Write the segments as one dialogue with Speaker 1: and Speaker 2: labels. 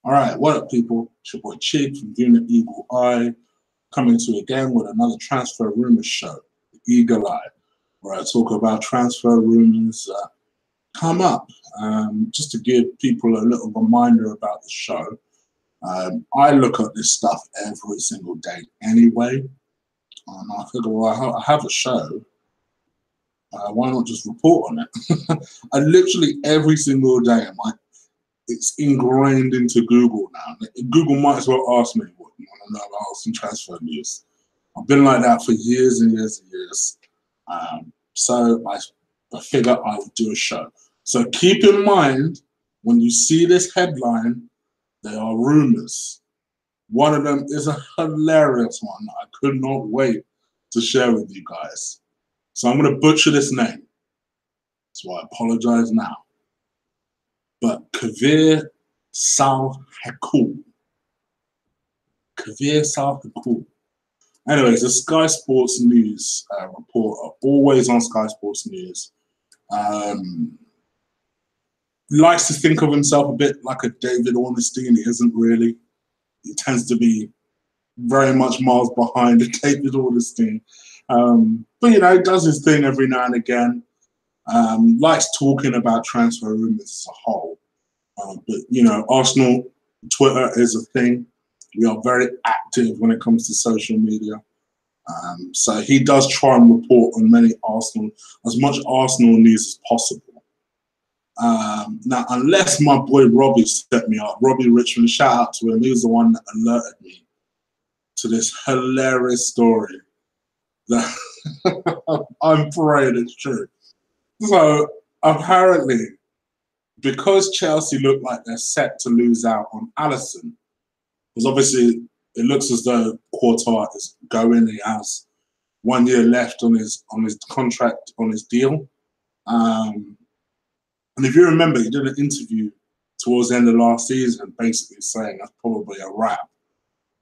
Speaker 1: All right, what up, people? It's your boy Cech from Unit Eagle Eye, coming to you again with another transfer rumors show, the Eagle Eye, where I talk about transfer rumors that come up. Just to give people a little reminder about the show, I look at this stuff every single day anyway. I figure, well, I have a show. Why not just report on it? I literally every single day, it's ingrained into Google now. Google might as well ask me what you want to know about some transfer news. I've been like that for years and years and years. So I figured I would do a show. So keep in mind, when you see this headline, they are rumors. One of them is a hilarious one that I could not wait to share with you guys. So I'm going to butcher this name. So I apologize now. But Kavir Salhakul. Kavir Salhakul. Anyways, the Sky Sports News reporter, always on Sky Sports News, likes to think of himself a bit like a David Ornstein. He isn't really. He tends to be very much miles behind a David Ornstein. But, you know, he does his thing every now and again. Likes talking about transfer rumors as a whole. But, you know, Arsenal Twitter is a thing. We are very active when it comes to social media. So he does try and report on as much Arsenal news as possible. Now, unless my boy Robbie set me up, Robbie Richmond, shout out to him. He was the one that alerted me to this hilarious story that I'm praying it's true. So apparently, because Chelsea look like they're set to lose out on Alisson, because obviously it looks as though Courtois is going. He has 1 year left on his contract, on his deal. And if you remember, he did an interview towards the end of last season basically saying that's probably a wrap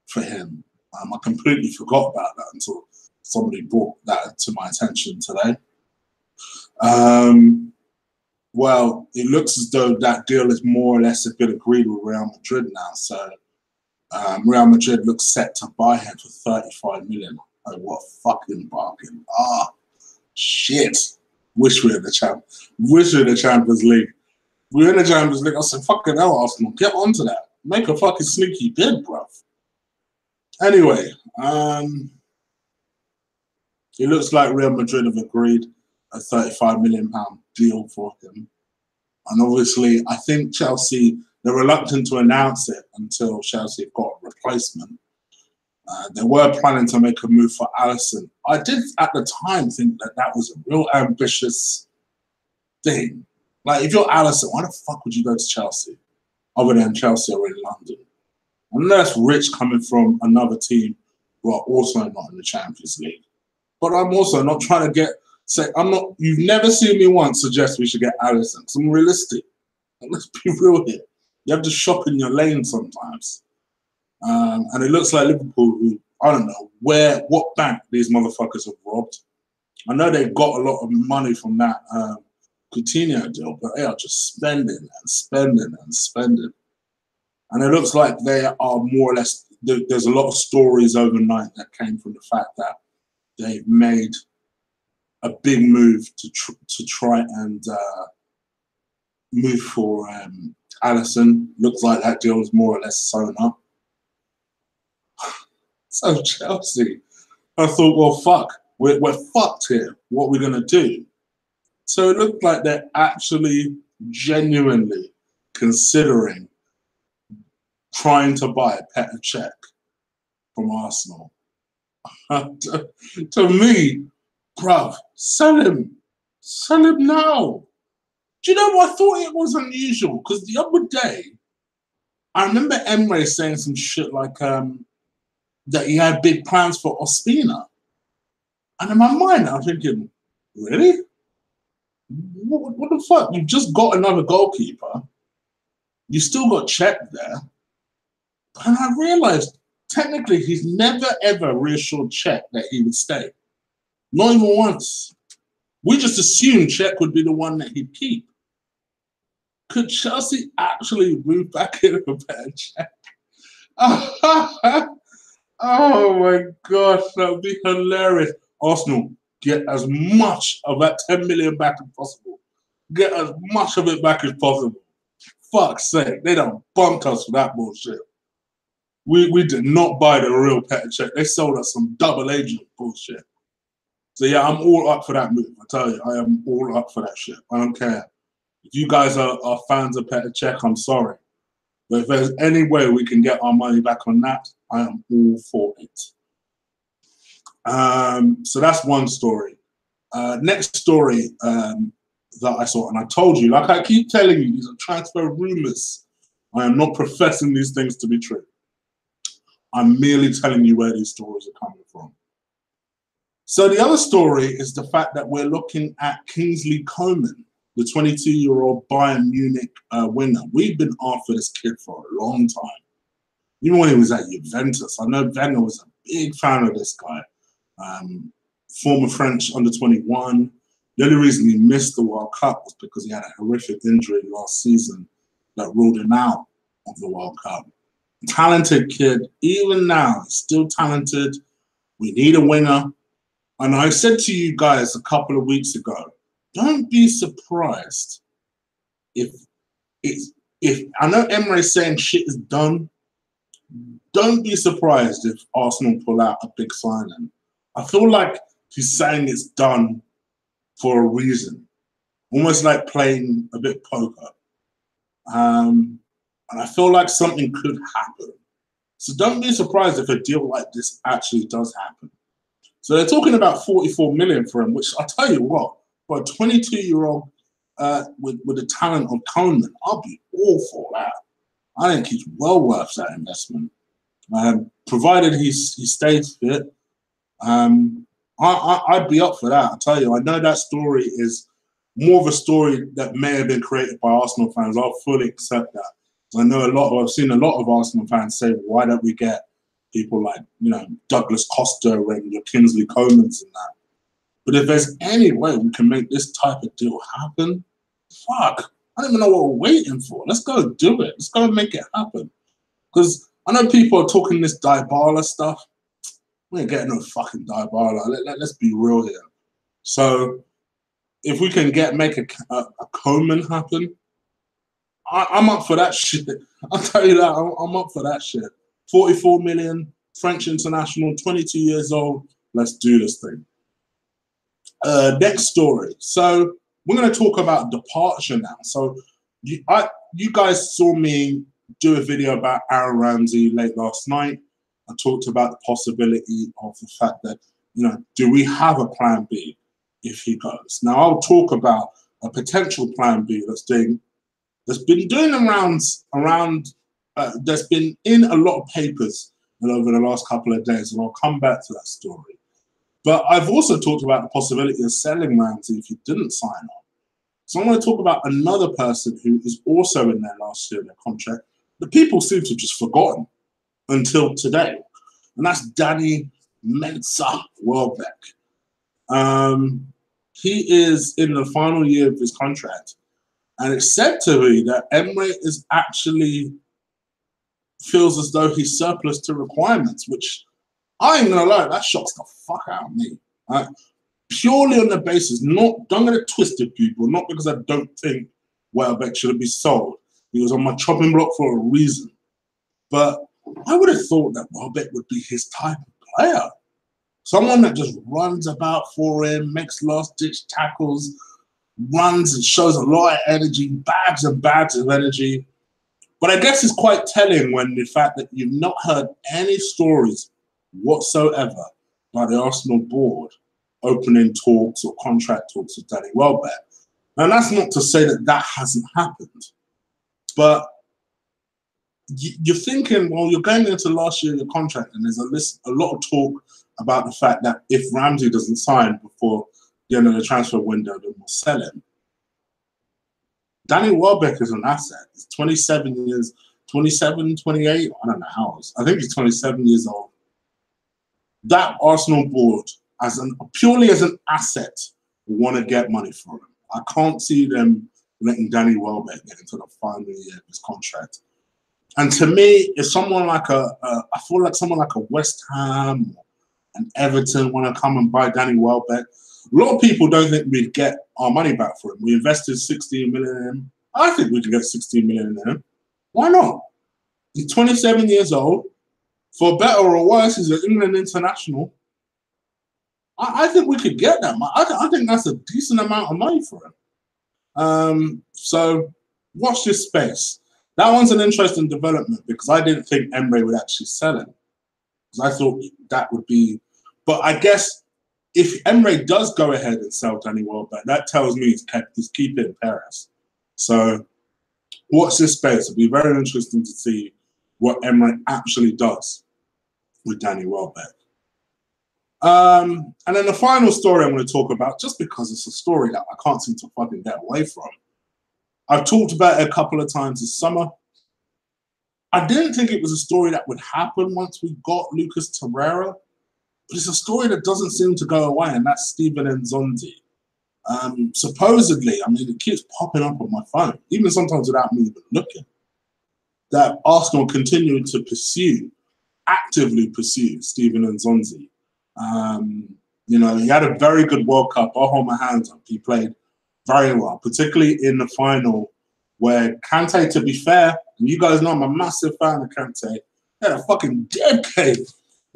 Speaker 1: for him. I completely forgot about that until somebody brought that to my attention today. Well, it looks as though that deal is more or less been agreed with Real Madrid now. So Real Madrid looks set to buy him for 35 million. Oh, what a fucking bargain. Shit. Wish we were in the Champions League. We're in the Champions League. I said, fucking hell, Arsenal, get onto that. Make a fucking sneaky bid, bruv. Anyway, it looks like Real Madrid have agreed a £35 million deal for him. And obviously, I think Chelsea, they're reluctant to announce it until Chelsea have got a replacement. They were planning to make a move for Alisson. I did, at the time, think that was a real ambitious thing. Like, if you're Alisson, why the fuck would you go to Chelsea? Other than Chelsea are in London. Unless Rich coming from another team who are also not in the Champions League. But I'm also not trying to you've never seen me once suggest we should get Alisson. Because I'm realistic. Let's be real here. You have to shop in your lane sometimes. And it looks like Liverpool, who, I don't know, what bank these motherfuckers have robbed. I know they've got a lot of money from that Coutinho deal, but they are just spending and spending and spending. And it looks like they are more or less, there's a lot of stories overnight that came from the fact that they've made a big move to try and move for Alisson. Looks like that deal is more or less sewn up. So Chelsea, I thought, well, fuck, we're fucked here. What are we going to do? So it looked like they're actually genuinely considering trying to buy Petr Cech from Arsenal. To me, bruv, sell him. Sell him now. Do you know what? I thought it was unusual because the other day, I remember Emre saying some shit like that he had big plans for Ospina. And in my mind, I'm thinking, really? What the fuck? You've just got another goalkeeper. You still got Cech there. And I realized, technically, he's never, ever reassured Cech that he would stay. Not even once. We just assumed Cech would be the one that he'd keep. Could Chelsea actually move back in a better check? Oh my gosh, that would be hilarious. Arsenal, get as much of that 10 million back as possible. Get as much of it back as possible. Fuck's sake, they done bumped us for that bullshit. We did not buy the real Petr Cech. They sold us some double agent bullshit. So yeah, I'm all up for that move. I tell you, I am all up for that shit. I don't care. If you guys are fans of Petr Cech, I'm sorry. But if there's any way we can get our money back on that, I am all for it. So that's one story. Next story that I saw, and I told you, like I keep telling you, these are transfer rumors. I am not professing these things to be true. I'm merely telling you where these stories are coming from. So the other story is the fact that we're looking at Kingsley Coman, the 22-year-old Bayern Munich winger. We've been after this kid for a long time. Even when he was at Juventus. I know Wenger was a big fan of this guy. Former French under-21. The only reason he missed the World Cup was because he had a horrific injury last season that ruled him out of the World Cup. Talented kid. Even now, he's still talented. We need a winger. And I said to you guys a couple of weeks ago, don't be surprised if I know Emre's saying shit is done. Don't be surprised if Arsenal pull out a big signing. I feel like he's saying it's done for a reason. Almost like playing a bit poker. And I feel like something could happen. So don't be surprised if a deal like this actually does happen. So they're talking about 44 million for him, which I'll tell you what, for a 22-year-old with the talent of Coman, I'll be all for that. I think he's well worth that investment. Provided he stays fit, I'd be up for that. I tell you, I know that story is more of a story that may have been created by Arsenal fans. I'll fully accept that. I know I've seen a lot of Arsenal fans say, why don't we get people like, Douglas Costa and your Kingsley Comans and that. But if there's any way we can make this type of deal happen, fuck, I don't even know what we're waiting for. Let's go do it. Let's go make it happen. Because I know people are talking this Dybala stuff. We ain't getting no fucking Dybala. Let's be real here. So if we can make a Coman happen, I'm up for that shit. I'll tell you that. I'm up for that shit. 44 million, French international, 22 years old. Let's do this thing. Next story. So we're going to talk about departure now. So you guys saw me do a video about Aaron Ramsey late last night. I talked about the possibility of the fact that, do we have a plan B if he goes? Now, I'll talk about a potential plan B that's been doing the rounds around, that's been in a lot of papers over the last couple of days, and I'll come back to that story. But I've also talked about the possibility of selling Ramsey if he didn't sign on. So I'm going to talk about another person who is also in their last year of their contract. The people seem to have just forgotten until today, and that's Danny Mensah Welbeck. He is in the final year of his contract, and it's said to me that Emre is actually feels as though he's surplus to requirements, which I ain't gonna lie, that shocks the fuck out of me. Purely on the basis, don't get it twisted, people, not because I don't think Welbeck should be sold. He was on my chopping block for a reason. But I would have thought that Welbeck would be his type of player. Someone that just runs about for him, makes last-ditch tackles, runs and shows a lot of energy, bags and bags of energy. But I guess it's quite telling when the fact that you've not heard any stories whatsoever by the Arsenal board opening talks or contract talks with Danny Welbeck. And that's not to say that that hasn't happened. But you're thinking, well, you're going into last year of your contract, and there's a lot of talk about the fact that if Ramsey doesn't sign before the end of the transfer window, then we'll sell him. Danny Welbeck is an asset. He's 27 years, 27, 28, I don't know how old. I think he's 27 years old. That Arsenal board, purely as an asset, will want to get money for him. I can't see them letting Danny Welbeck get into the final year of his contract. And to me, if someone like I feel like someone like a West Ham and Everton want to come and buy Danny Welbeck, a lot of people don't think we'd get our money back for him. We invested 16 million in him. I think we can get 16 million in him. Why not? He's 27 years old. For better or worse, he's an England international. I think we could get that. I think that's a decent amount of money for him. So watch this space. That one's an interesting development because I didn't think Emre would actually sell him. Because I thought that would be... But I guess if Emre does go ahead and sell Danny Welbeck, that tells me he's keeping Perez. So watch this space. It'll be very interesting to see what Emre actually does with Danny Welbeck. And then the final story I'm going to talk about, just because it's a story that I can't seem to fucking get away from. I've talked about it a couple of times this summer. I didn't think it was a story that would happen once we got Lucas Torreira, but it's a story that doesn't seem to go away, and that's Steven Nzonzi. Supposedly, I mean, it keeps popping up on my phone, even sometimes without me even looking, that Arsenal continue to actively pursue Steven Nzonzi. You know, he had a very good World Cup. I'll hold my hands up. He played very well, particularly in the final where Kante, to be fair, and you guys know I'm a massive fan of Kante, he had a fucking dead cave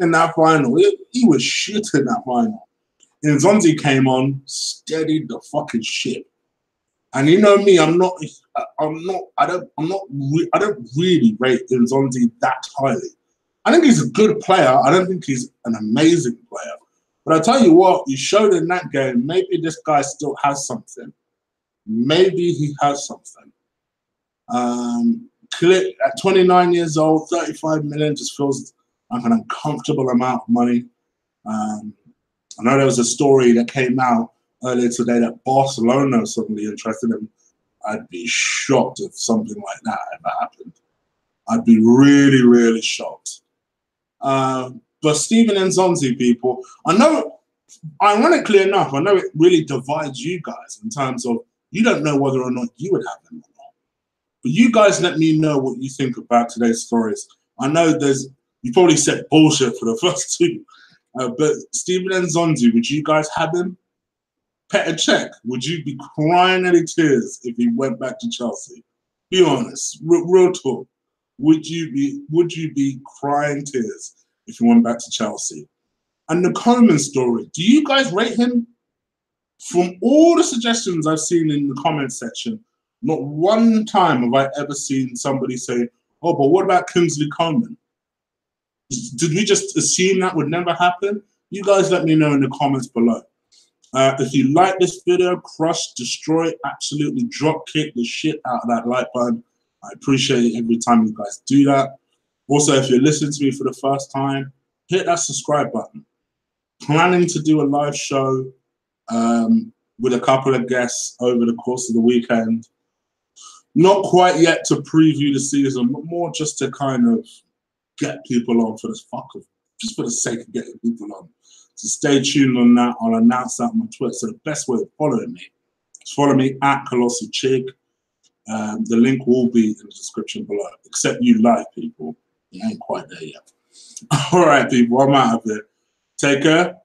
Speaker 1: in that final. He was shit in that final. Nzonzi came on, steadied the fucking ship. And you know me, I don't really rate Nzonzi that highly. I think he's a good player. I don't think he's an amazing player. But I tell you what, he showed in that game, maybe this guy still has something. Maybe he has something. At 29 years old, 35 million just feels like an uncomfortable amount of money. I know there was a story that came out earlier today that Barcelona is suddenly interested in. I'd be shocked if something like that ever happened. I'd be really, really shocked. But Steven Nzonzi, people, I know, ironically enough, I know it really divides you guys in terms of you don't know whether or not you would have him or not. But you guys let me know what you think about today's stories. I know you probably said bullshit for the first two. But Steven Nzonzi, would you guys have him? Petr Cech, would you be crying any tears if he went back to Chelsea? Be honest, real talk. Would you be crying tears if he went back to Chelsea? And the Coman story, do you guys rate him? From all the suggestions I've seen in the comment section, not one time have I ever seen somebody say, oh, but what about Kingsley Coman? Did we just assume that would never happen? You guys let me know in the comments below. If you like this video, crush, destroy, absolutely drop kick the shit out of that like button. I appreciate it every time you guys do that. Also, if you're listening to me for the first time, hit that subscribe button. Planning to do a live show with a couple of guests over the course of the weekend. Not quite yet to preview the season, but more just to kind of get people on just for the sake of getting people on. So stay tuned on that. I'll announce that on my Twitter. So the best way of following me is follow me at Colossal Chig. The link will be in the description below. Except you live people. You ain't quite there yet. All right, people. I'm out of here. Take care.